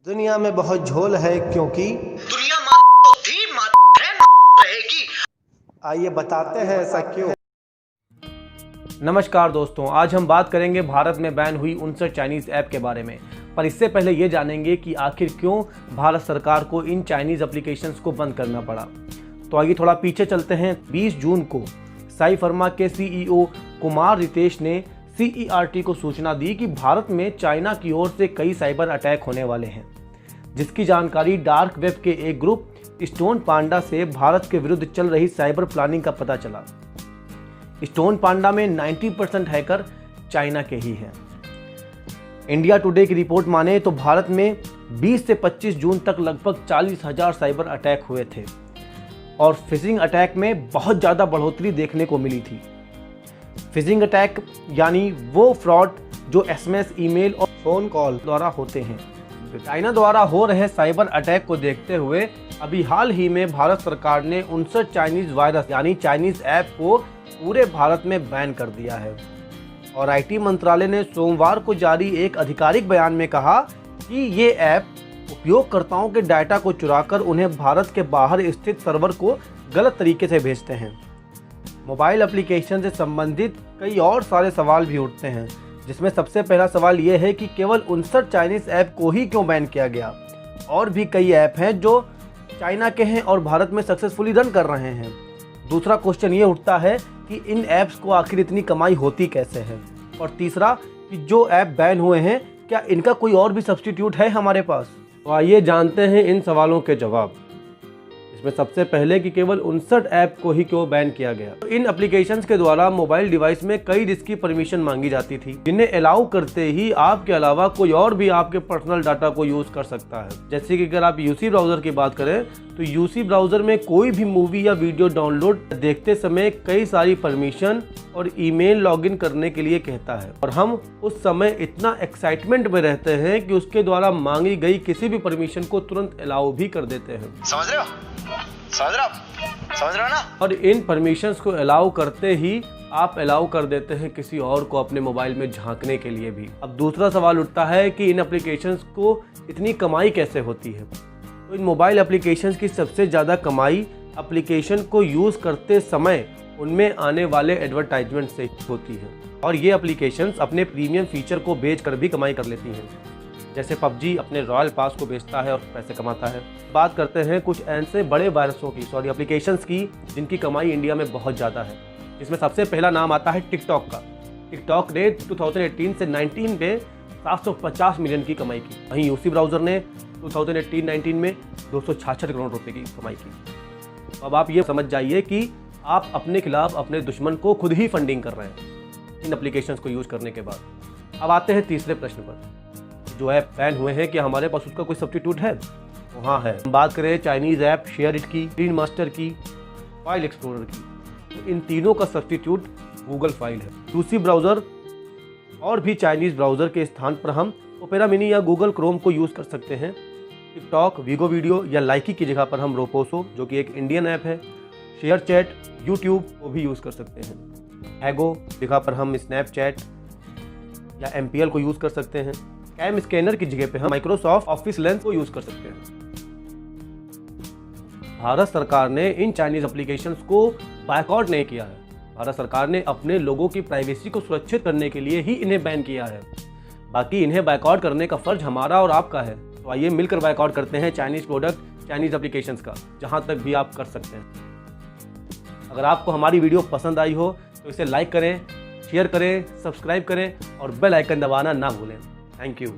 दुनिया में बहुत झोल है क्योंकि दुनिया तो थी है रहेगी। आइए बताते हैं ऐसा क्यों। नमस्कार दोस्तों, आज हम बात करेंगे भारत में बैन हुई 59 चाइनीज़ ऐप के बारे में। पर इससे पहले ये जानेंगे कि आखिर क्यों भारत सरकार को इन चाइनीज़ एप्लीकेशंस को बंद करना पड़ा। तो आइए थोड़ा पीछे चलते हैं। 20 जून को साई फार्मा के सीईओ कुमार रितेश ने CERT को सूचना दी कि भारत में चाइना की ओर से कई साइबर अटैक होने वाले हैं, जिसकी जानकारी डार्क वेब के एक ग्रुप स्टोन पांडा से भारत के विरुद्ध चल रही साइबर प्लानिंग का पता चला। स्टोन पांडा में 90% हैकर चाइना के ही हैं। इंडिया टुडे की रिपोर्ट माने तो भारत में 20 से 25 जून तक लगभग 40,000 साइबर अटैक हुए थे और फिशिंग अटैक में बहुत ज़्यादा बढ़ोतरी देखने को मिली थी। फिशिंग अटैक यानी वो फ्रॉड जो SMS, ईमेल और फ़ोन कॉल द्वारा होते हैं। चाइना द्वारा हो रहे साइबर अटैक को देखते हुए अभी हाल ही में भारत सरकार ने 59 चाइनीज़ वायरस यानी चाइनीज़ ऐप को पूरे भारत में बैन कर दिया है। और IT मंत्रालय ने सोमवार को जारी एक आधिकारिक बयान में कहा कि ये ऐप उपयोगकर्ताओं के डाटा को चुराकर उन्हें भारत के बाहर स्थित सर्वर को गलत तरीके से भेजते हैं। मोबाइल एप्लीकेशन से संबंधित कई और सारे सवाल भी उठते हैं, जिसमें सबसे पहला सवाल ये है कि केवल 59 चाइनीज़ ऐप को ही क्यों बैन किया गया। और भी कई ऐप हैं जो चाइना के हैं और भारत में सक्सेसफुली रन कर रहे हैं। दूसरा क्वेश्चन ये उठता है कि इन ऐप्स को आखिर इतनी कमाई होती कैसे है। और तीसरा कि जो ऐप बैन हुए हैं क्या इनका कोई और भी सब्स्टिट्यूट है हमारे पास। तो आइए जानते हैं इन सवालों के जवाब। इसमें सबसे पहले कि केवल 59 ऐप को ही क्यों बैन किया गया। तो इन एप्लीकेशंस के द्वारा मोबाइल डिवाइस में कई रिस्की परमिशन मांगी जाती थी, जिन्हें अलाउ करते ही आपके अलावा कोई और भी आपके पर्सनल डाटा को यूज कर सकता है। जैसे कि अगर आप UC ब्राउजर की बात करें तो UC ब्राउजर में कोई भी मूवी या वीडियो डाउनलोड देखते समय कई सारी परमिशन और ईमेल लॉगिन करने के लिए कहता है, और हम उस समय इतना एक्साइटमेंट में रहते हैं कि उसके द्वारा मांगी गई किसी भी परमिशन को तुरंत अलाउ भी कर देते हैं। समझ रहे हो ना। और इन परमिशंस को अलाउ करते ही आप अलाउ कर देते हैं किसी और को अपने मोबाइल में झांकने के लिए भी। अब दूसरा सवाल उठता है कि इन एप्लीकेशंस को इतनी कमाई कैसे होती है। तो इन मोबाइल एप्लीकेशंस की सबसे ज़्यादा कमाई एप्लीकेशन को यूज़ करते समय उनमें आने वाले एडवर्टाइजमेंट से होती है। और ये एप्लीकेशंस अपने प्रीमियम फीचर को बेचकर भी कमाई कर लेती हैं। जैसे PUBG अपने रॉयल पास को बेचता है और पैसे कमाता है। बात करते हैं कुछ ऐसे बड़े वायरसों की एप्लीकेशंस की जिनकी कमाई इंडिया में बहुत ज़्यादा है। इसमें सबसे पहला नाम आता है टिकटॉक का। टिकटॉक ने 2018 से 19 में 750 मिलियन की कमाई की। वहीं UC ब्राउज़र ने 2018-19 में 266 करोड़ रुपए की कमाई की। अब आप ये समझ जाइए कि आप अपने खिलाफ अपने दुश्मन को खुद ही फंडिंग कर रहे हैं इन एप्लीकेशंस को यूज़ करने के बाद। अब आते हैं तीसरे प्रश्न पर, जो ऐप बैन हुए हैं क्या हमारे पास उसका कोई सब्स्टिट्यूट है। तो हाँ है। हम बात करें चाइनीज़ ऐप शेयरइट की, स्क्रीन मास्टर की, फाइल एक्सप्लोरर की, तो इन तीनों का सब्स्टिट्यूट गूगल फाइल है। UC ब्राउज़र और भी चाइनीज़ ब्राउज़र के स्थान पर हम ओपेरा मिनी या गूगल क्रोम को यूज़ कर सकते हैं। टिकटॉक, वीगो वीडियो या लाइकी की जगह पर हम रोपोसो, जो कि एक इंडियन ऐप है, शेयर चैट, यूट्यूब को भी यूज़ कर सकते हैं। हैगो जगह पर हम स्नैपचैट या MPL को यूज़ कर सकते हैं। कैम स्कैनर की जगह पे हम माइक्रोसॉफ्ट ऑफिस लेंस को यूज़ कर सकते हैं। भारत सरकार ने इन चाइनीज़ एप्लीकेशंस को बायकॉट नहीं किया है। भारत सरकार ने अपने लोगों की प्राइवेसी को सुरक्षित करने के लिए ही इन्हें बैन किया है। बाकी इन्हें बायकॉट करने का फर्ज हमारा और आपका है। तो आइए मिलकर बायकॉट करते हैं चाइनीज़ प्रोडक्ट, चाइनीज़ एप्लीकेशंस का, जहाँ तक भी आप कर सकते हैं। अगर आपको हमारी वीडियो पसंद आई हो तो इसे लाइक करें, शेयर करें, सब्सक्राइब करें और बेल आइकन दबाना ना भूलें। Thank you.